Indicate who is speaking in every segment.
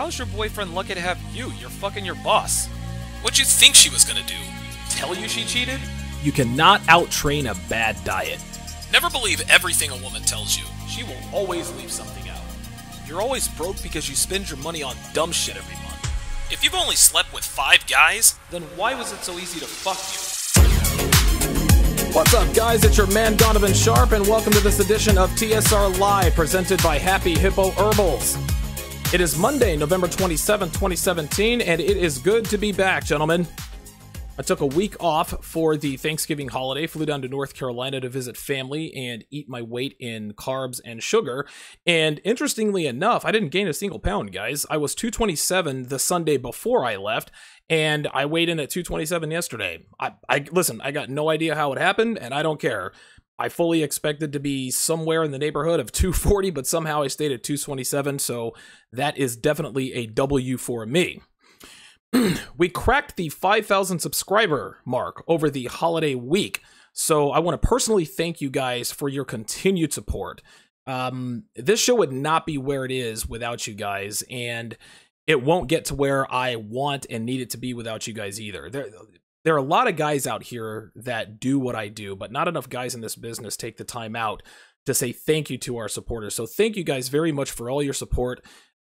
Speaker 1: how's your boyfriend lucky to have you? You're fucking your boss. What'd you think she was gonna do? Tell you she cheated?
Speaker 2: You cannot out-train a bad diet.
Speaker 1: Never believe everything a woman tells you. She will always leave something out. You're always broke because you spend your money on dumb shit every month. If you've only slept with 5 guys, then why was it so easy to fuck you?
Speaker 2: What's up, guys? It's your man, Donovan Sharp, and welcome to this edition of TSR Live, presented by Happy Hippo Herbals. It is Monday, November 27th, 2017, and it is good to be back, gentlemen. I took a week off for the Thanksgiving holiday, flew down to North Carolina to visit family and eat my weight in carbs and sugar. And interestingly enough, I didn't gain a single pound, guys. I was 227 the Sunday before I left, and I weighed in at 227 yesterday. Listen, I got no idea how it happened, and I don't care. I fully expected to be somewhere in the neighborhood of 240, but somehow I stayed at 227, so that is definitely a W for me. We cracked the 5,000 subscriber mark over the holiday week, so I want to personally thank you guys for your continued support. This show would not be where it is without you guys, and it won't get to where I want and need it to be without you guys either. There are a lot of guys out here that do what I do, but not enough guys in this business take the time out to say thank you to our supporters. So thank you guys very much for all your support.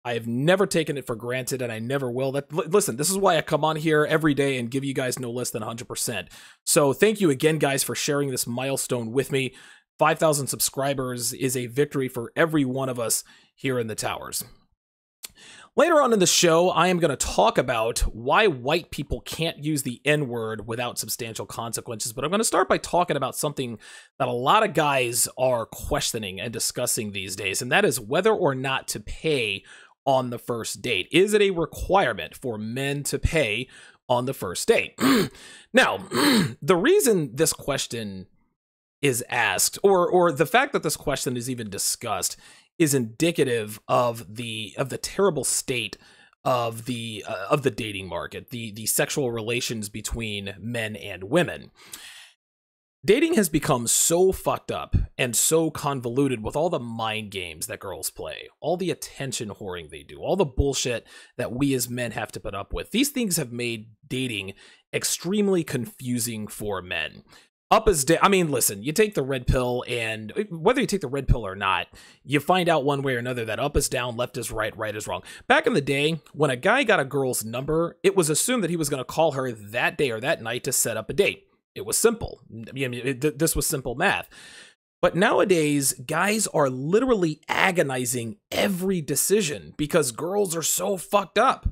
Speaker 2: I have never taken it for granted, and I never will. Listen, this is why I come on here every day and give you guys no less than 100%. So thank you again, guys, for sharing this milestone with me. 5,000 subscribers is a victory for every one of us here in the towers. Later on in the show, I am going to talk about why white people can't use the N-word without substantial consequences, but I'm going to start by talking about something that a lot of guys are questioning and discussing these days, and that is whether or not to pay on the first date. Is it a requirement for men to pay on the first date? Now, the reason this question is asked, or the fact that this question is even discussed, is indicative of the terrible state of the dating market, the sexual relations between men and women. Dating has become so fucked up and so convoluted with all the mind games that girls play, all the attention whoring they do, all the bullshit that we as men have to put up with. These things have made dating extremely confusing for men. Up is down. I mean, listen, you take the red pill, and whether you take the red pill or not, you find out one way or another that up is down, left is right, right is wrong. Back in the day, when a guy got a girl's number, it was assumed that he was going to call her that day or that night to set up a date. It was simple. This was simple math. But nowadays, guys are literally agonizing every decision because girls are so fucked up.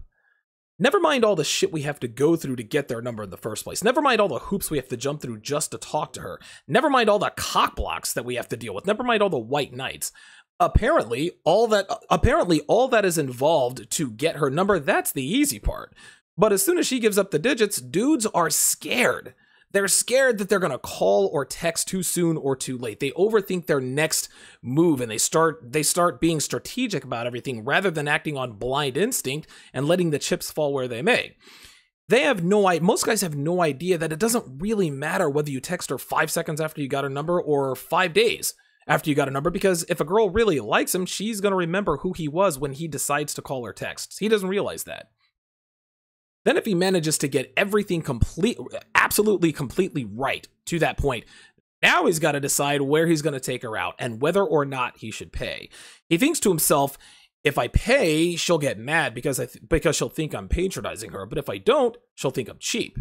Speaker 2: Never mind all the shit we have to go through to get their number in the first place. Never mind all the hoops we have to jump through just to talk to her. Never mind all the cock blocks that we have to deal with. Never mind all the white knights. Apparently, all that is involved to get her number, that's the easy part. But as soon as she gives up the digits, dudes are scared. They're scared that they're going to call or text too soon or too late. They overthink their next move, and they start being strategic about everything rather than acting on blind instinct and letting the chips fall where they may. Most guys have no idea that it doesn't really matter whether you text her 5 seconds after you got her number or 5 days after you got a number, because if a girl really likes him, she's going to remember who he was when he decides to call or text. He doesn't realize that. Then if he manages to get everything absolutely completely right to that point, now he's got to decide where he's going to take her out and whether or not he should pay. He thinks to himself, if I pay, she'll get mad because she'll think I'm patronizing her. But if I don't, she'll think I'm cheap.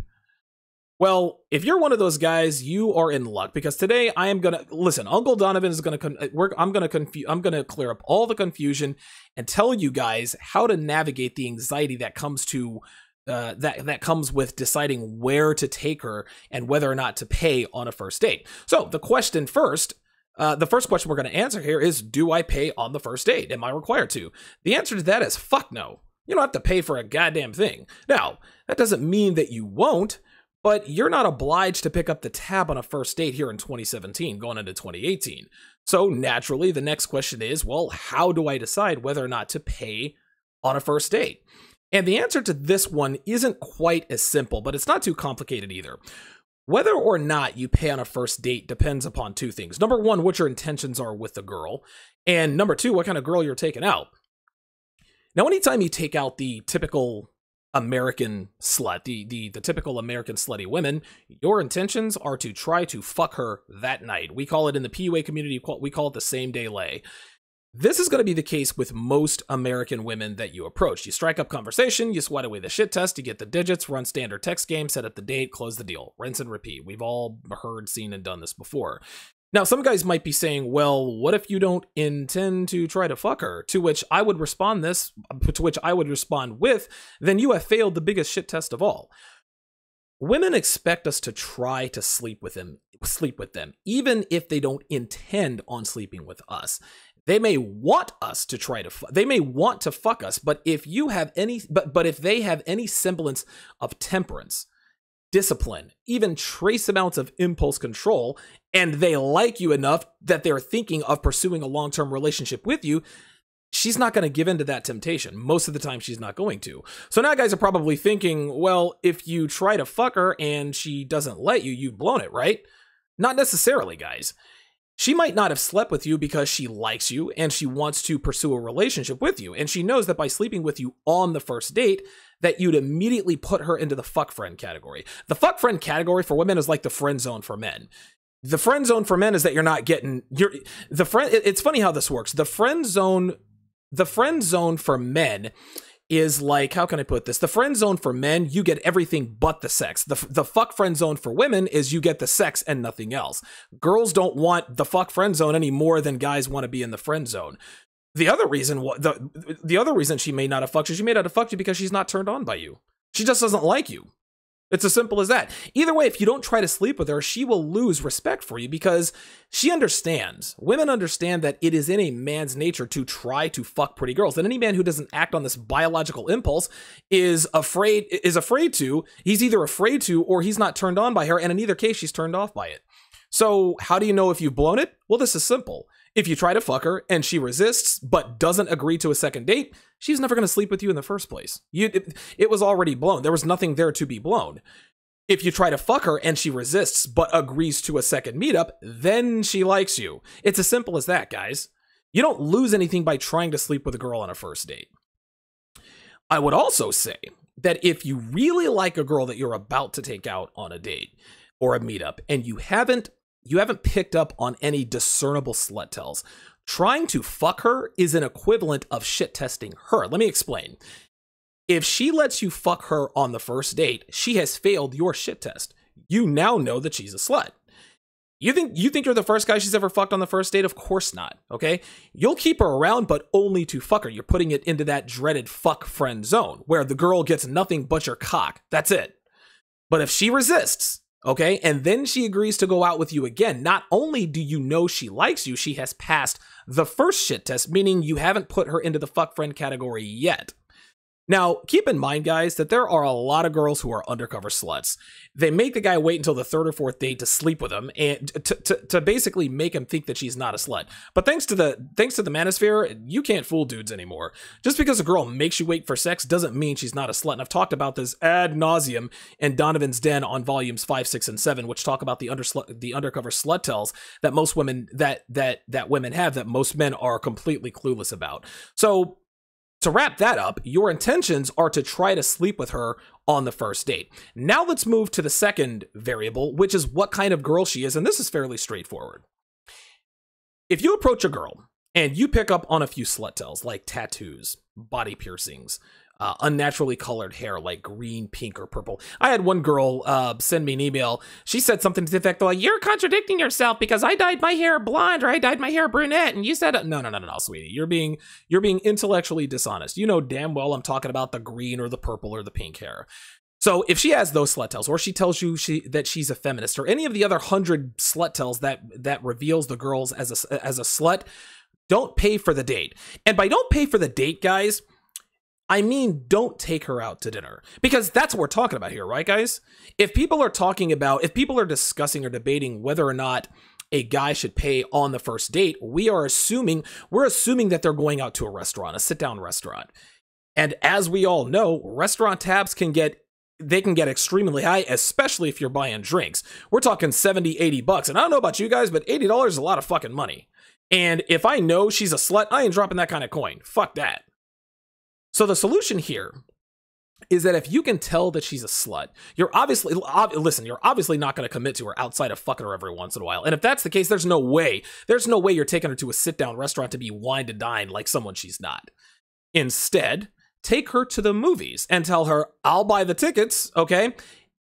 Speaker 2: Well, if you're one of those guys, you are in luck, because today I am going to listen. Uncle Donovan is going to I'm going to clear up all the confusion and tell you guys how to navigate the anxiety that comes to that comes with deciding where to take her and whether or not to pay on a first date. So the first question we're going to answer here is, do I pay on the first date? Am I required to? The answer to that is fuck no. You don't have to pay for a goddamn thing. Now, that doesn't mean that you won't, but you're not obliged to pick up the tab on a first date here in 2017 going into 2018. So naturally, the next question is, well, how do I decide whether or not to pay on a first date? And the answer to this one isn't quite as simple, but it's not too complicated either. Whether or not you pay on a first date depends upon two things. Number one, what your intentions are with the girl. And number two, what kind of girl you're taking out. Now, anytime you take out the typical American slut, the typical American slutty women, your intentions are to try to fuck her that night. We call it in the PUA community, we call it the same day lay. This is going to be the case with most American women that you approach. You strike up conversation, you sweat away the shit test, you get the digits, run standard text game, set up the date, close the deal, rinse and repeat. We've all heard, seen, and done this before. Now, some guys might be saying, well, what if you don't intend to try to fuck her? To which I would respond with, then you have failed the biggest shit test of all. Women expect us to try to sleep with them, even if they don't intend on sleeping with us. They may want us to try to they may want to fuck us, but if you have any but if they have any semblance of temperance, discipline, even trace amounts of impulse control, and they like you enough that they're thinking of pursuing a long-term relationship with you, she's not going to give in to that temptation. Most of the time, she's not going to. So now guys are probably thinking, well, if you try to fuck her and she doesn't let you, you've blown it, right? Not necessarily, guys. She might not have slept with you because she likes you and she wants to pursue a relationship with you. And she knows that by sleeping with you on the first date, that you'd immediately put her into the fuck friend category. The fuck friend category for women is like the friend zone for men. The friend zone for men is that you're not getting it's funny how this works. The friend zone for men is like, how can I put this? The friend zone for men, you get everything but the sex. The fuck friend zone for women is you get the sex and nothing else. Girls don't want the fuck friend zone any more than guys want to be in the friend zone. The other reason the other reason she may not have fucked you, she may not have fucked you because she's not turned on by you. She just doesn't like you. It's as simple as that. Either way, if you don't try to sleep with her, she will lose respect for you because she understands. Women understand that it is in a man's nature to try to fuck pretty girls. And any man who doesn't act on this biological impulse is afraid to. He's either afraid to or he's not turned on by her. And in either case, she's turned off by it. So how do you know if you've blown it? Well, this is simple. If you try to fuck her and she resists but doesn't agree to a second date, she's never going to sleep with you in the first place. It was already blown. There was nothing there to be blown. If you try to fuck her and she resists but agrees to a second meetup, then she likes you. It's as simple as that, guys. You don't lose anything by trying to sleep with a girl on a first date. I would also say that if you really like a girl that you're about to take out on a date or a meetup and you haven't picked up on any discernible slut tells, trying to fuck her is an equivalent of shit testing her. Let me explain. If she lets you fuck her on the first date, she has failed your shit test. You now know that she's a slut. You think you're the first guy she's ever fucked on the first date? Of course not, okay? You'll keep her around, but only to fuck her. You're putting it into that dreaded fuck friend zone, where the girl gets nothing but your cock. That's it. But if she resists, okay, and then she agrees to go out with you again, not only do you know she likes you, she has passed the first shit test, meaning you haven't put her into the fuck friend category yet. Now, keep in mind, guys, that there are a lot of girls who are undercover sluts. They make the guy wait until the third or fourth date to sleep with him and to basically make him think that she's not a slut. But thanks to the manosphere, you can't fool dudes anymore. Just because a girl makes you wait for sex doesn't mean she's not a slut. And I've talked about this ad nauseum in Donovan's Den on volumes 5, 6, and 7, which talk about the undercover slut tells that most women that women have that most men are completely clueless about. So, to wrap that up, your intentions are to try to sleep with her on the first date. Now let's move to the second variable, which is what kind of girl she is, and this is fairly straightforward. If you approach a girl and you pick up on a few slut tells like tattoos, body piercings, unnaturally colored hair like green, pink, or purple. I had one girl send me an email. She said something to the effect like, "You're contradicting yourself because I dyed my hair blonde or I dyed my hair brunette," and you said, no, sweetie. You're being intellectually dishonest. You know damn well I'm talking about the green or the purple or the pink hair. So if she has those slut tells, or she tells you that she's a feminist, or any of the other 100 slut tells that reveals the girls as a slut, don't pay for the date. And by don't pay for the date, guys, I mean, don't take her out to dinner, because that's what we're talking about here, right, guys? If people are discussing or debating whether or not a guy should pay on the first date, we're assuming that they're going out to a restaurant, a sit-down restaurant. And as we all know, restaurant tabs can get extremely high, especially if you're buying drinks. We're talking 70, 80 bucks. And I don't know about you guys, but $80 is a lot of fucking money. And if I know she's a slut, I ain't dropping that kind of coin. Fuck that. So the solution here is that if you can tell that she's a slut, you're obviously not going to commit to her outside of fucking her every once in a while. And if that's the case, there's no way you're taking her to a sit-down restaurant to be wined and dined like someone she's not. Instead, take her to the movies and tell her, I'll buy the tickets, okay?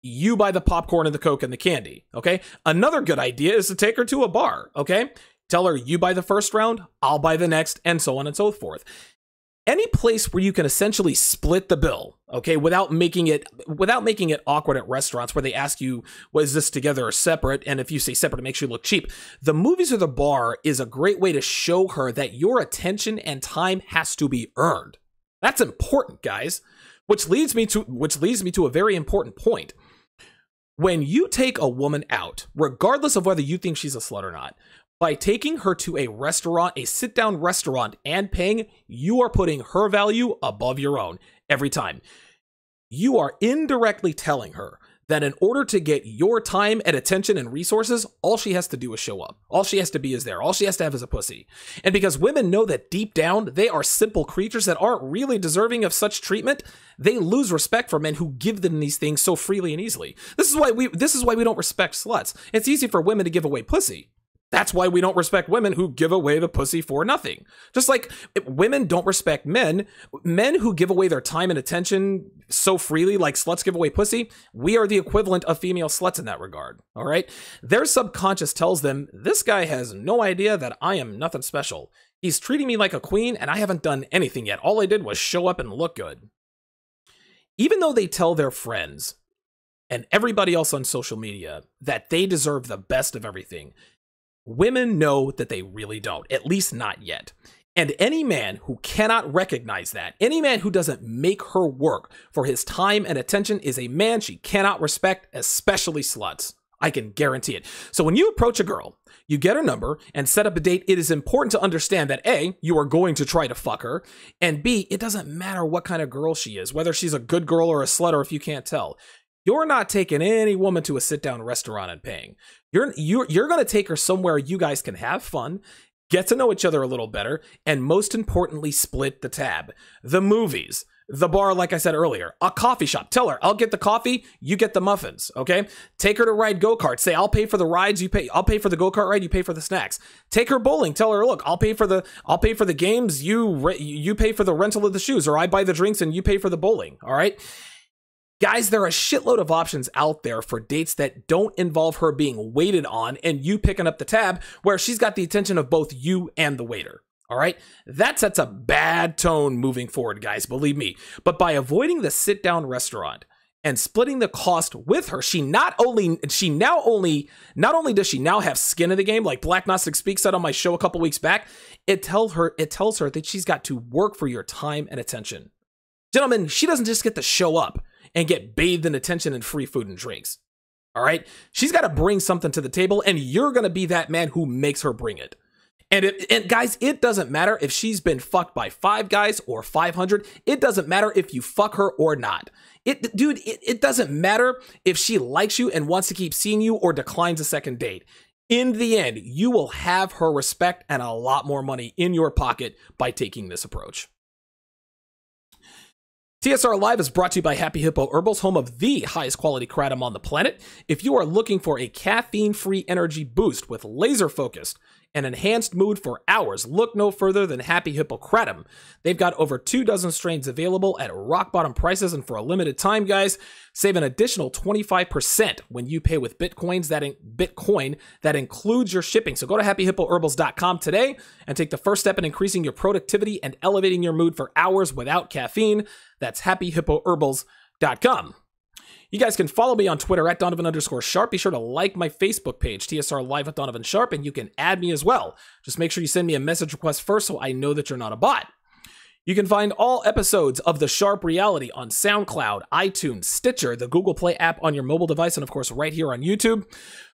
Speaker 2: You buy the popcorn and the Coke and the candy, okay? Another good idea is to take her to a bar, okay? Tell her, you buy the first round, I'll buy the next, and so on and so forth. Any place where you can essentially split the bill, okay, without making it awkward at restaurants where they ask you, is this together or separate? And if you say separate, it makes you look cheap. The movies or the bar is a great way to show her that your attention and time has to be earned. That's important, guys. Which leads me to a very important point. When you take a woman out, regardless of whether you think she's a slut or not, by taking her to a restaurant, a sit-down restaurant, and paying, you are putting her value above your own every time. You are indirectly telling her that in order to get your time and attention and resources, all she has to do is show up. All she has to be is there. All she has to have is a pussy. And because women know that deep down, they are simple creatures that aren't really deserving of such treatment, they lose respect for men who give them these things so freely and easily. This is why we don't respect sluts. It's easy for women to give away pussy. That's why we don't respect women who give away the pussy for nothing. Just like women don't respect men who give away their time and attention so freely, like sluts give away pussy. We are the equivalent of female sluts in that regard, all right? Their subconscious tells them, this guy has no idea that I am nothing special. He's treating me like a queen, and I haven't done anything yet. All I did was show up and look good. Even though they tell their friends and everybody else on social media that they deserve the best of everything, women know that they really don't, at least not yet. And any man who cannot recognize that, any man who doesn't make her work for his time and attention is a man she cannot respect, especially sluts. I can guarantee it. So when you approach a girl, you get her number and set up a date, it is important to understand that A, you are going to try to fuck her, and B, it doesn't matter what kind of girl she is, whether she's a good girl or a slut or if you can't tell. You're not taking any woman to a sit-down restaurant and paying. You're going to take her somewhere you guys can have fun, get to know each other a little better, and most importantly, split the tab. The movies, the bar, like I said earlier, a coffee shop. Tell her, I'll get the coffee, you get the muffins, okay? Take her to ride go-karts. Say, I'll pay for the rides, I'll pay for the go-kart ride, you pay for the snacks. Take her bowling. Tell her, look, I'll pay for the games, you pay for the rental of the shoes, or I buy the drinks and you pay for the bowling, all right? Guys, there are a shitload of options out there for dates that don't involve her being waited on and you picking up the tab where she's got the attention of both you and the waiter. All right? That sets a bad tone moving forward, guys, believe me. But by avoiding the sit-down restaurant and splitting the cost with her, not only does she now have skin in the game, like Black Gnostic Speak said on my show a couple weeks back, it tells her that she's got to work for your time and attention. Gentlemen, she doesn't just get to show up and get bathed in attention and free food and drinks. All right? She's got to bring something to the table, and you're going to be that man who makes her bring it. And guys, it doesn't matter if she's been fucked by 5 guys or 500. It doesn't matter if you fuck her or not. It doesn't matter if she likes you and wants to keep seeing you or declines a second date. In the end, you will have her respect and a lot more money in your pocket by taking this approach. TSR Live is brought to you by Happy Hippo Herbals, home of the highest quality kratom on the planet. If you are looking for a caffeine-free energy boost with laser focused and enhanced mood for hours, look no further than Happy Hippo Kratom. They've got over 24 strains available at rock-bottom prices, and for a limited time, guys, save an additional 25% when you pay with Bitcoin that includes your shipping. So go to happyhippoherbals.com today and take the first step in increasing your productivity and elevating your mood for hours without caffeine. That's happyhippoherbals.com. You guys can follow me on Twitter at Donovan_Sharp. Be sure to like my Facebook page, TSR Live with Donovan Sharp, and you can add me as well. Just make sure you send me a message request first so I know that you're not a bot. You can find all episodes of The Sharp Reality on SoundCloud, iTunes, Stitcher, the Google Play app on your mobile device, and of course right here on YouTube.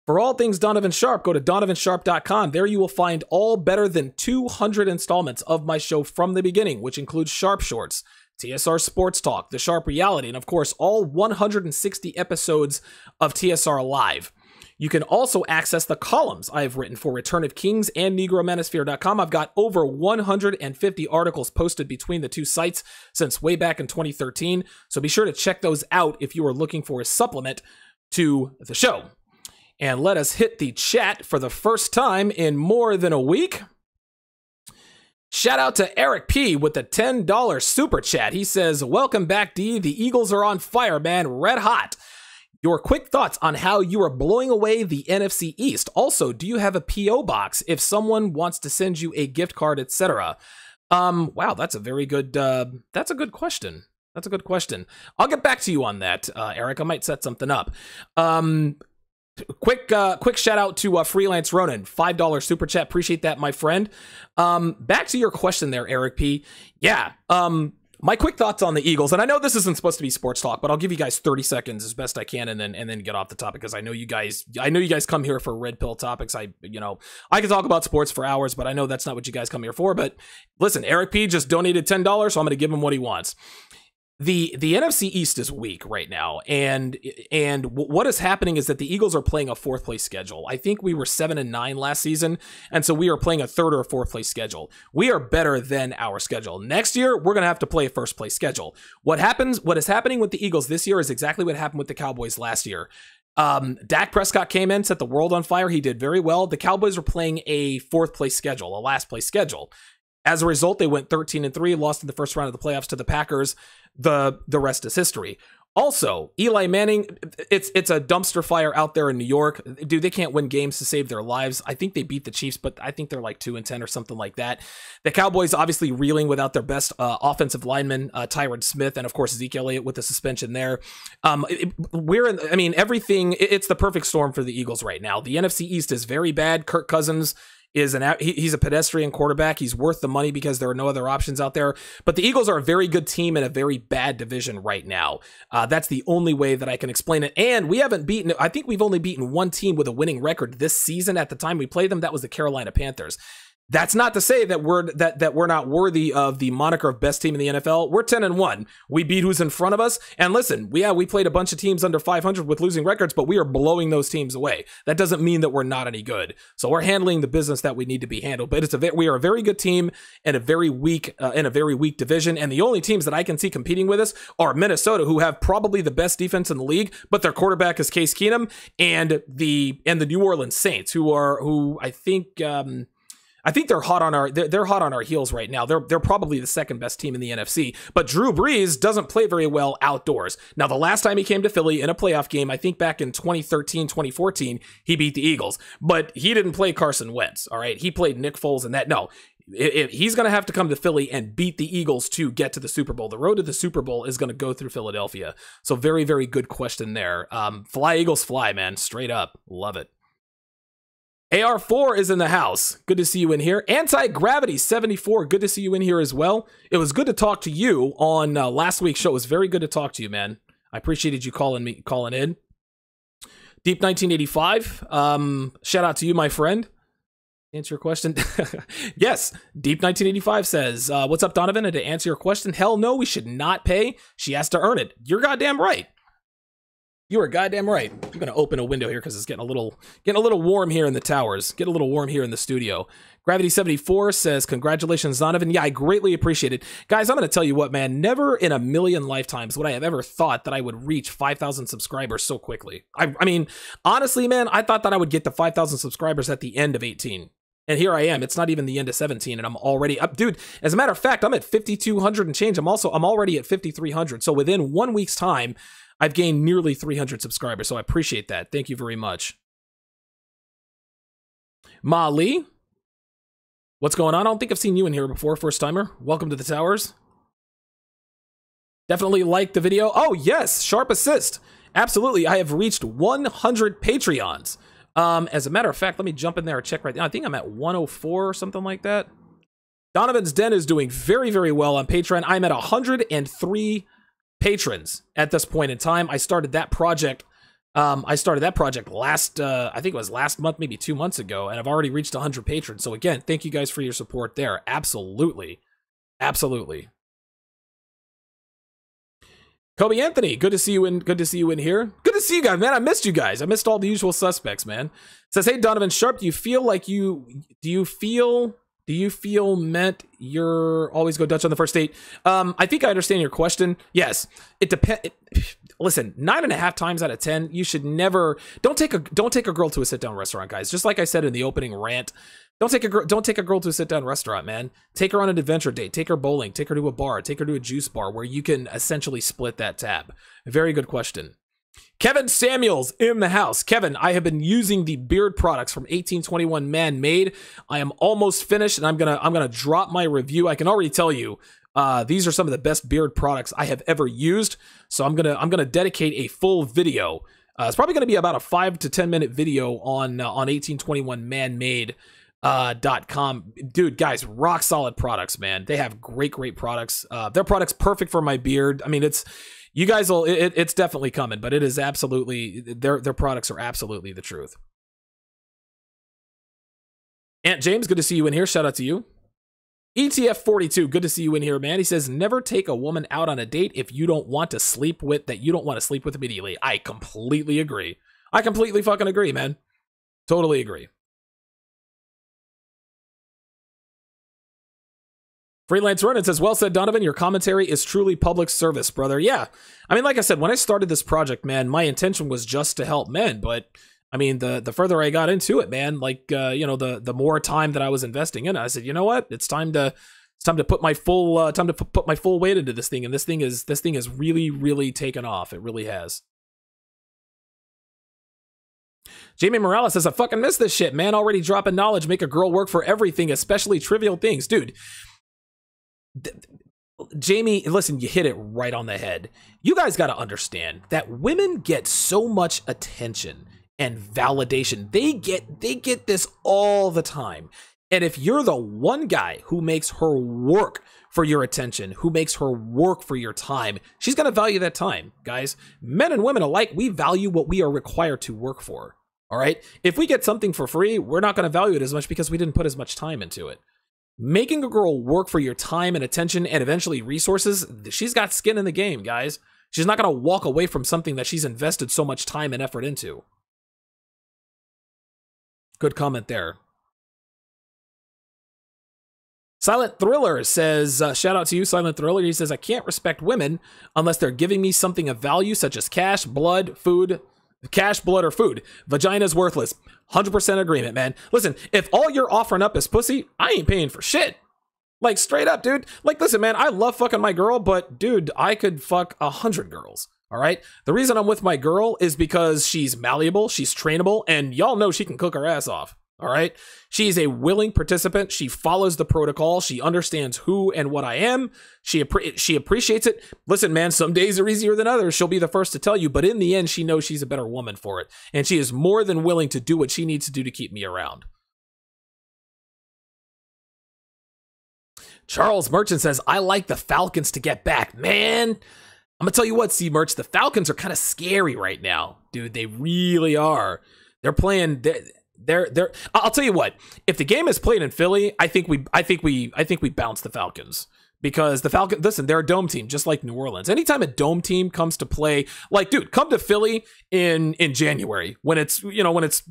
Speaker 2: For all things Donovan Sharp, go to donovansharp.com. There you will find all better than 200 installments of my show from the beginning, which includes Sharp Shorts, TSR Sports Talk, The Sharp Reality, and of course, all 160 episodes of TSR Live. You can also access the columns I've written for Return of Kings and NegroManosphere.com. I've got over 150 articles posted between the two sites since way back in 2013, so be sure to check those out if you are looking for a supplement to the show. And let us hit the chat for the first time in more than a week. Shout out to Eric P with the $10 super chat. He says, welcome back, D. The Eagles are on fire, man. Red hot. Your quick thoughts on how you are blowing away the NFC East. Also, do you have a P.O. box if someone wants to send you a gift card, etc.? Wow, that's a very good, that's a good question. That's a good question. I'll get back to you on that, Eric. I might set something up. Quick shout out to Freelance Ronan, $5 super chat. Appreciate that, my friend. Back to your question there, Eric P. Yeah, my quick thoughts on the Eagles, and I know this isn't supposed to be sports talk, but I'll give you guys 30 seconds as best I can, and then get off the topic, because I know you guys come here for red pill topics. I can talk about sports for hours, but I know that's not what you guys come here for. But listen, Eric P just donated $10, so I'm going to give him what he wants. The NFC East is weak right now, and what is happening is that the Eagles are playing a fourth place schedule. I think we were 7-9 last season, and so we are playing a third or fourth place schedule. We are better than our schedule. Next year, we're going to have to play a first place schedule. What is happening with the Eagles this year is exactly what happened with the Cowboys last year. Dak Prescott came in, set the world on fire. He did very well. The Cowboys were playing a fourth place schedule, a last place schedule. As a result, they went 13-3, lost in the first round of the playoffs to the Packers. The rest is history. Also, Eli Manning, it's a dumpster fire out there in New York. Dude, they can't win games to save their lives. I think they beat the Chiefs, but I think they're like 2-10 or something like that. The Cowboys obviously reeling without their best offensive lineman, Tyron Smith, and of course Zeke Elliott with the suspension there. Everything. It's the perfect storm for the Eagles right now. The NFC East is very bad. Kirk Cousins he's a pedestrian quarterback. He's worth the money because there are no other options out there. But the Eagles are a very good team in a very bad division right now. That's the only way that I can explain it. And I think we've only beaten one team with a winning record this season. At the time we played them, that was the Carolina Panthers. That's not to say that we're not worthy of the moniker of best team in the NFL. We're 10-1. We beat who's in front of us. And listen, we played a bunch of teams under 500 with losing records, but we are blowing those teams away. That doesn't mean that we're not any good. So we're handling the business that we need to be handled. But we are a very good team in a very weak division. And the only teams that I can see competing with us are Minnesota, who have probably the best defense in the league, but their quarterback is Case Keenum, and the New Orleans Saints, who I think they're hot on our heels right now. They're probably the second best team in the NFC. But Drew Brees doesn't play very well outdoors. Now, the last time he came to Philly in a playoff game, I think back in 2013, 2014, he beat the Eagles. But he didn't play Carson Wentz, all right? He played Nick Foles and that. No, he's going to have to come to Philly and beat the Eagles to get to the Super Bowl. The road to the Super Bowl is going to go through Philadelphia. So very, very good question there. Fly, Eagles, fly, man. Straight up. Love it. AR4 is in the house. Good to see you in here. Anti-Gravity 74. Good to see you in here as well. It was good to talk to you on last week's show. It was very good to talk to you, man. I appreciated you calling in. Deep 1985. Shout out to you, my friend. Answer your question. Yes. Deep 1985 says, what's up, Donovan? And to answer your question, hell no, we should not pay. She has to earn it. You're goddamn right. You are goddamn right. I'm going to open a window here because it's getting a little warm here in the towers. Get a little warm here in the studio. Gravity74 says, congratulations, Donovan. Yeah, I greatly appreciate it. Guys, I'm going to tell you what, man. Never in a million lifetimes would I have ever thought that I would reach 5,000 subscribers so quickly. I mean, honestly, man, I thought that I would get to 5,000 subscribers at the end of 18. And here I am. It's not even the end of 17, and I'm already up. Dude, as a matter of fact, I'm at 5,200 and change. I'm already at 5,300. So within 1 week's time, I've gained nearly 300 subscribers, so I appreciate that. Thank you very much. Ma Lee, what's going on? I don't think I've seen you in here before, first timer. Welcome to the towers. Definitely like the video. Oh, yes, sharp assist. Absolutely, I have reached 100 Patreons. As a matter of fact, let me jump in there and check right now. I think I'm at 104 or something like that. Donovan's Den is doing very, very well on Patreon. I'm at 103 patrons at this point in time. I started that project last I think it was last month, maybe 2 months ago, and I've already reached 100 patrons. So again, thank you guys for your support there. Absolutely. Kobe Anthony, good to see you in. Good to see you in here. Good to see you guys, man. I missed you guys. I missed all the usual suspects, man. Says, hey Donovan Sharp, do you feel meant you're always go Dutch on the first date? I think I understand your question. Yes, it depends. Listen, 9.5 times out of 10, you should never don't take a girl to a sit down restaurant, guys. Just like I said in the opening rant. Don't take a girl to a sit-down restaurant, man. Take her on an adventure date. Take her bowling. Take her to a bar. Take her to a juice bar where you can essentially split that tab. Very good question. Kevin Samuels in the house. Kevin, I have been using the beard products from 1821 Man Made. I am almost finished, and I'm gonna drop my review. I can already tell you these are some of the best beard products I have ever used. So I'm gonna dedicate a full video. It's probably gonna be about a 5 to 10 minute video on 1821 Man Made. .com. Dude, guys, rock solid products, man. They have great products. Their products perfect for my beard. I mean, it's definitely coming, but it is absolutely their products are absolutely the truth. Aunt James, good to see you in here. Shout out to you. ETF42, good to see you in here, man. He says, never take a woman out on a date if you don't want to sleep with immediately. I completely agree. I completely fucking agree, man. Totally agree. Freelance Ronin says, well said, Donovan. Your commentary is truly public service, brother. Yeah. I mean, like I said, when I started this project, man, my intention was just to help men. But I mean, the further I got into it, man, like, the more time that I was investing in it, I said, you know what? It's time to put my full weight into this thing. And this thing is really taken off. It really has. Jamie Morales says, I fucking miss this shit, man. Already dropping knowledge, make a girl work for everything, especially trivial things. Dude. Jamie, listen, you hit it right on the head. You guys got to understand that women get so much attention and validation. They get this all the time. And if you're the one guy who makes her work for your attention, who makes her work for your time, she's going to value that time, guys. Men and women alike, we value what we are required to work for. All right. If we get something for free, we're not going to value it as much because we didn't put as much time into it. Making a girl work for your time and attention and eventually resources, she's got skin in the game, guys. She's not going to walk away from something that she's invested so much time and effort into. Good comment there. Silent Thriller says, shout out to you, Silent Thriller. He says, I can't respect women unless they're giving me something of value, such as cash, blood, or food. Vagina's worthless. 100% agreement, man. Listen, if all you're offering up is pussy, I ain't paying for shit. Like, straight up, dude. Like, listen, man, I love fucking my girl, but dude, I could fuck 100 girls. All right. The reason I'm with my girl is because she's malleable, she's trainable, and y'all know she can cook her ass off. All right. She's a willing participant. She follows the protocol. She understands who and what I am. She appreciates it. Listen, man, some days are easier than others. She'll be the first to tell you, but in the end, she knows she's a better woman for it. And she is more than willing to do what she needs to do to keep me around. Charles Merchant says, I like the Falcons to get back. Man, I'm going to tell you what, C-Merch, the Falcons are kind of scary right now. Dude, they really are. They're playing... I'll tell you what. If the game is played in Philly, I think we bounce the Falcons, because the Falcons. Listen, they're a dome team, just like New Orleans. Anytime a dome team comes to play, like, dude, come to Philly in January when it's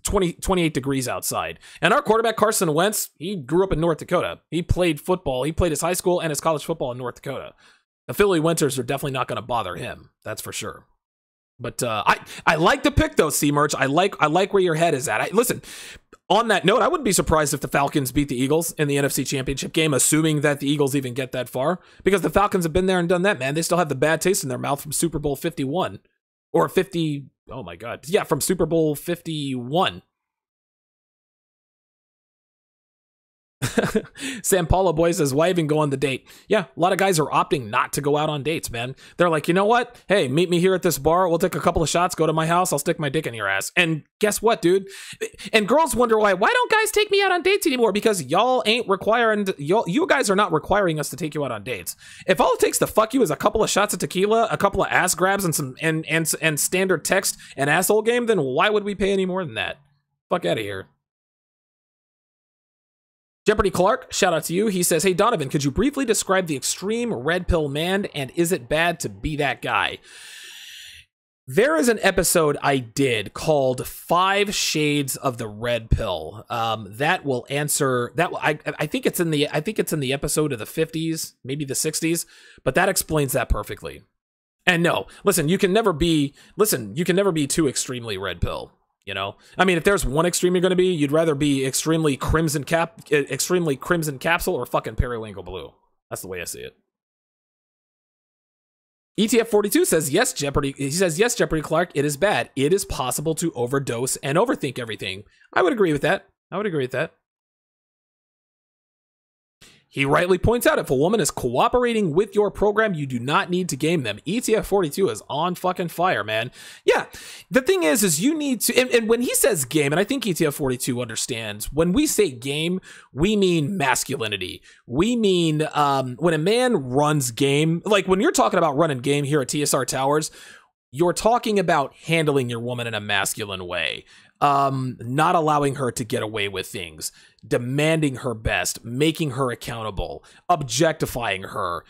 Speaker 2: 28 degrees outside. And our quarterback Carson Wentz, he grew up in North Dakota. He played football. He played his high school and his college football in North Dakota. The Philly winters are definitely not going to bother him. That's for sure. But I like the pick though, C-Merch. I like where your head is at. Listen, on that note, I wouldn't be surprised if the Falcons beat the Eagles in the NFC Championship game, assuming that the Eagles even get that far, because the Falcons have been there and done that, man. They still have the bad taste in their mouth from Super Bowl 51 or 50. Oh my God. Yeah, from Super Bowl 51. Sam Paulo boy says, why even go on the date? Yeah, a lot of guys are opting not to go out on dates, man. They're like, you know what? Hey, meet me here at this bar. We'll take a couple of shots, go to my house. I'll stick my dick in your ass. And guess what, dude? And girls wonder why don't guys take me out on dates anymore? Because y'all ain't requiring, you guys are not requiring us to take you out on dates. If all it takes to fuck you is a couple of shots of tequila, a couple of ass grabs, and some and standard text and asshole game, then why would we pay any more than that? Fuck out of here. Jeopardy Clark, shout out to you. He says, hey, Donovan, could you briefly describe the extreme red pill man, and is it bad to be that guy? There is an episode I did called 5 Shades of the Red Pill. That will answer that. I think it's in the episode of the 50s, maybe the 60s, but that explains that perfectly. And no, listen, you can never be too extremely red pill. You know, I mean, if there's one extreme you're going to be, you'd rather be extremely crimson capsule or fucking periwinkle blue. That's the way I see it. ETF42 says, yes, Jeopardy. He says, yes, Jeopardy Clark, it is bad. It is possible to overdose and overthink everything. I would agree with that. He rightly points out, if a woman is cooperating with your program, you do not need to game them. ETF42 is on fucking fire, man. Yeah, the thing is you need to, and when he says game, and I think ETF42 understands, when we say game, we mean masculinity. We mean when a man runs game, like when you're talking about running game here at TSR Towers, you're talking about handling your woman in a masculine way. Not allowing her to get away with things, demanding her best, making her accountable, objectifying her,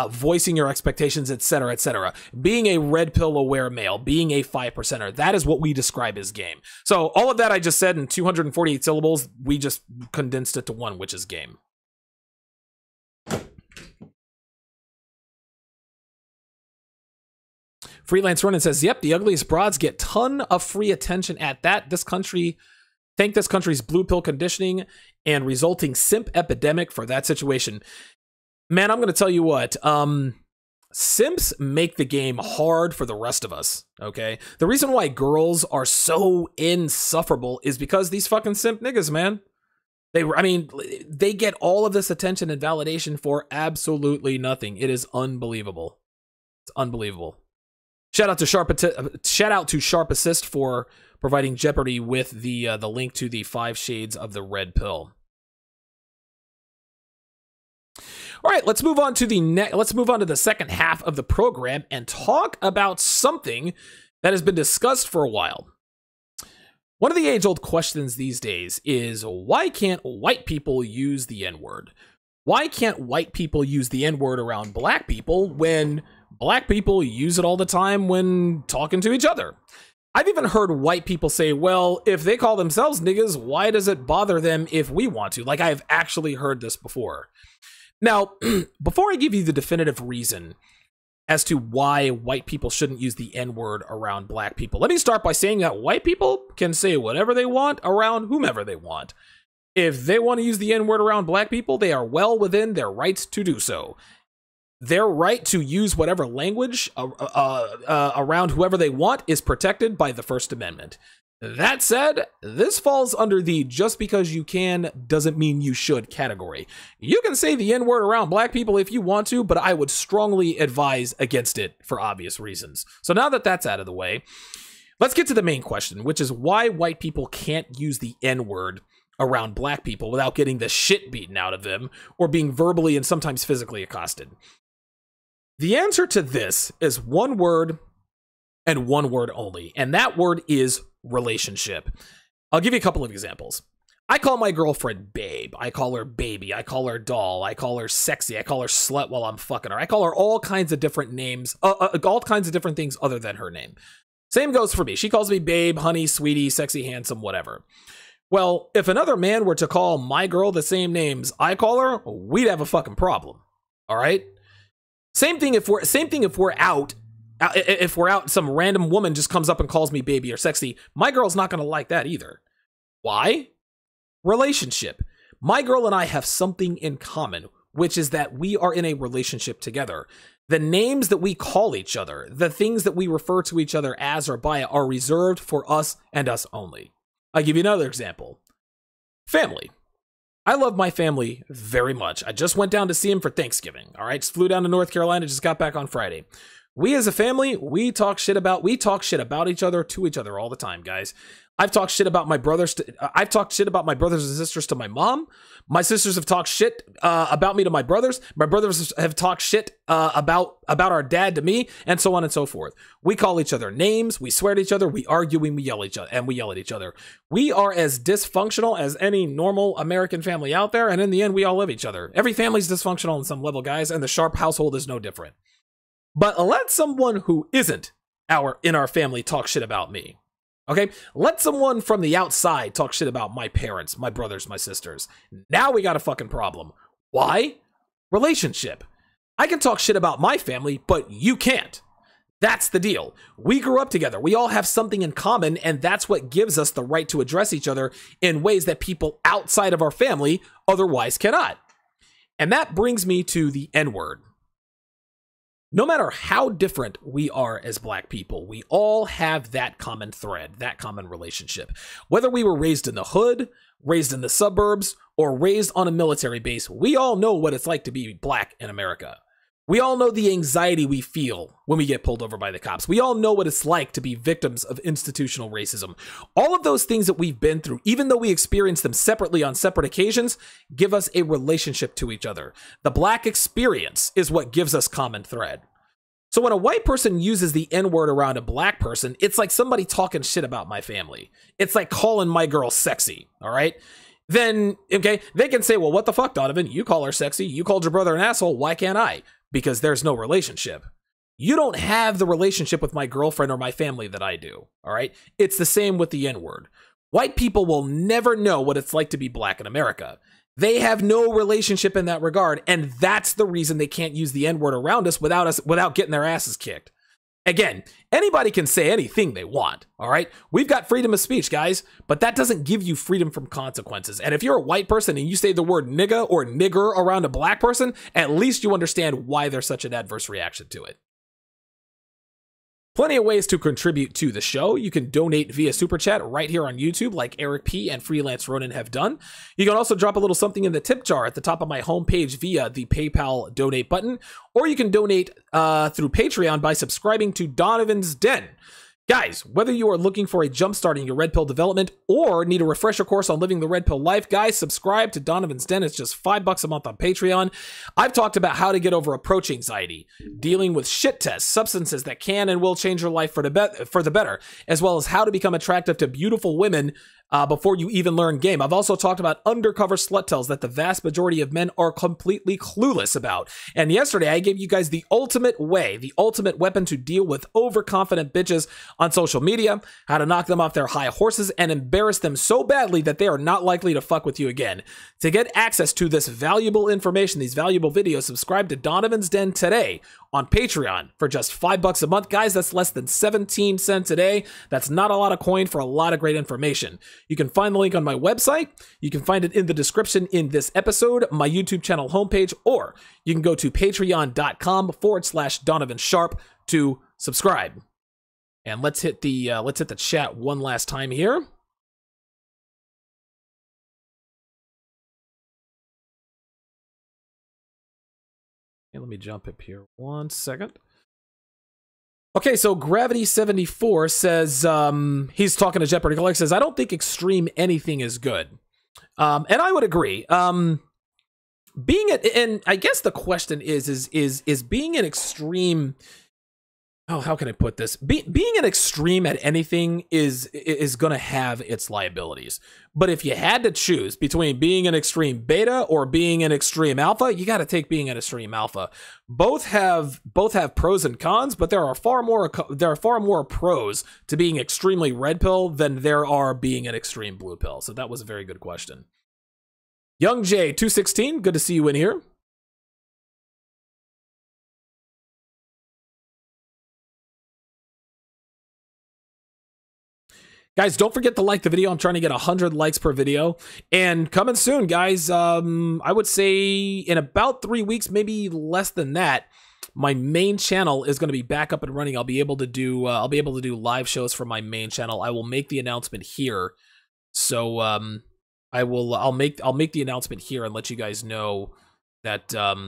Speaker 2: voicing your expectations, etc., etc. Being a red pill aware male, being a 5%er, that is what we describe as game. So all of that I just said in 248 syllables, we just condensed it to one, which is game. Freelance Ronin says, yep, the ugliest broads get ton of free attention at that. Thank this country's blue pill conditioning and resulting simp epidemic for that situation. Man, I'm going to tell you what, simps make the game hard for the rest of us, okay? The reason why girls are so insufferable is because these fucking simp niggas, man. They get all of this attention and validation for absolutely nothing. It is unbelievable. It's unbelievable. Shout out to Sharp Assist for providing Jeopardy with the link to the 5 Shades of the Red Pill. All right, let's move on to the second half of the program and talk about something that has been discussed for a while. One of the age-old questions these days is, why can't white people use the N-word? Why can't white people use the N-word around black people when black people use it all the time when talking to each other? I've even heard white people say, well, if they call themselves niggas, why does it bother them if we want to? Like, I've actually heard this before. Now, before I give you the definitive reason as to why white people shouldn't use the N-word around black people, let me start by saying that white people can say whatever they want around whomever they want. If they want to use the N-word around black people, they are well within their rights to do so. Their right to use whatever language around whoever they want is protected by the First Amendment. That said, this falls under the just because you can doesn't mean you should category. You can say the N-word around black people if you want to, but I would strongly advise against it for obvious reasons. So now that that's out of the way, let's get to the main question, which is why white people can't use the N-word around black people without getting the shit beaten out of them or being verbally and sometimes physically accosted. The answer to this is one word and one word only, and that word is relationship. I'll give you a couple of examples. I call my girlfriend babe. I call her baby. I call her doll. I call her sexy. I call her slut while I'm fucking her. I call her all kinds of different names, all kinds of different things other than her name. Same goes for me. She calls me babe, honey, sweetie, sexy, handsome, whatever. Well, if another man were to call my girl the same names I call her, we'd have a fucking problem. All right? Same thing if we're out, some random woman just comes up and calls me baby or sexy. My girl's not going to like that either. Why? Relationship. My girl and I have something in common, which is that we are in a relationship together. The names that we call each other, the things that we refer to each other as or by are reserved for us and us only. I'll give you another example. Family. I love my family very much. I just went down to see him for Thanksgiving. All right, just flew down to North Carolina, just got back on Friday. We as a family, we talk shit about each other to each other all the time, guys. I've talked shit about my brothers. I've talked shit about my brothers and sisters to my mom. My sisters have talked shit about me to my brothers. My brothers have talked shit about our dad to me, and so on and so forth. We call each other names. We swear at each other. We argue and we yell at each other. We are as dysfunctional as any normal American family out there, and in the end, we all love each other. Every family's dysfunctional on some level, guys, and the Sharp household is no different. But let someone who isn't in our family talk shit about me. Okay, let someone from the outside talk shit about my parents, my brothers, my sisters. Now we got a fucking problem. Why? Relationship. I can talk shit about my family, but you can't. That's the deal. We grew up together. We all have something in common, and that's what gives us the right to address each other in ways that people outside of our family otherwise cannot. And that brings me to the N-word. No matter how different we are as black people, we all have that common thread, that common relationship. Whether we were raised in the hood, raised in the suburbs, or raised on a military base, we all know what it's like to be black in America. We all know the anxiety we feel when we get pulled over by the cops. We all know what it's like to be victims of institutional racism. All of those things that we've been through, even though we experience them separately on separate occasions, give us a relationship to each other. The black experience is what gives us common thread. So when a white person uses the N-word around a black person, it's like somebody talking shit about my family. It's like calling my girl sexy, all right? Then, okay, they can say, well, what the fuck, Donovan? You call her sexy. You called your brother an asshole. Why can't I? Because there's no relationship. You don't have the relationship with my girlfriend or my family that I do, all right? It's the same with the N-word. White people will never know what it's like to be black in America. They have no relationship in that regard, and that's the reason they can't use the N-word around us without getting their asses kicked. Again, anybody can say anything they want, all right? We've got freedom of speech, guys, but that doesn't give you freedom from consequences. And if you're a white person and you say the word nigga or nigger around a black person, at least you understand why there's such an adverse reaction to it. Plenty of ways to contribute to the show. You can donate via Super Chat right here on YouTube, like Eric P. and Freelance Ronin have done. You can also drop a little something in the tip jar at the top of my homepage via the PayPal donate button, or you can donate through Patreon by subscribing to Donovan's Den. Guys, whether you are looking for a jumpstart in your Red Pill development or need a refresher course on living the Red Pill life, guys, subscribe to Donovan's Den. It's just $5 a month on Patreon. I've talked about how to get over approach anxiety, dealing with shit tests, substances that can and will change your life for the better, as well as how to become attractive to beautiful women before you even learn game. I've also talked about undercover slut tells that the vast majority of men are completely clueless about. And yesterday, I gave you guys the ultimate way, the ultimate weapon to deal with overconfident bitches on social media, how to knock them off their high horses and embarrass them so badly that they are not likely to fuck with you again. To get access to this valuable information, these valuable videos, subscribe to Donovan's Den today on Patreon for just $5 a month. Guys, that's less than 17 cents a day. That's not a lot of coin for a lot of great information. You can find the link on my website. You can find it in the description in this episode, my YouTube channel homepage, or you can go to patreon.com/Donovan Sharp to subscribe. And let's hit the chat one last time here. Okay, let me jump up here 1 second. Okay, so Gravity74 says, he's talking to Jeopardy Collect, says, I don't think extreme anything is good. And I would agree. And I guess the question is being an extreme, oh, how can I put this? Being an extreme at anything is going to have its liabilities. But if you had to choose between being an extreme beta or being an extreme alpha, you got to take being an extreme alpha. Both have pros and cons, but there are far more pros to being extremely red pill than there are being an extreme blue pill. So that was a very good question. Young J 216, good to see you in here. Guys, don't forget to like the video. I'm trying to get 100 likes per video. And coming soon, guys, I would say in about 3 weeks, maybe less than that, my main channel is going to be back up and running. I'll be able to do live shows from my main channel. I will make the announcement here. So I'll make the announcement here and let you guys know that yeah,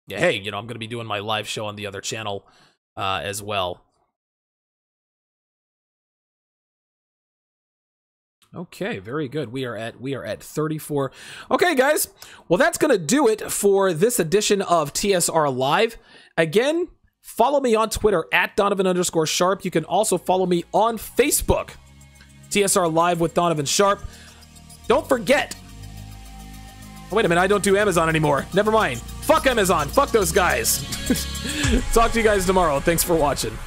Speaker 2: hey, I'm going to be doing my live show on the other channel as well. Okay, very good. We are at 34. Okay, guys. Well, that's going to do it for this edition of TSR Live. Again, follow me on Twitter at Donovan_Sharp. You can also follow me on Facebook, TSR Live with Donovan Sharp. Don't forget. Oh, wait a minute, I don't do Amazon anymore. Never mind. Fuck Amazon. Fuck those guys. Talk to you guys tomorrow. Thanks for watching.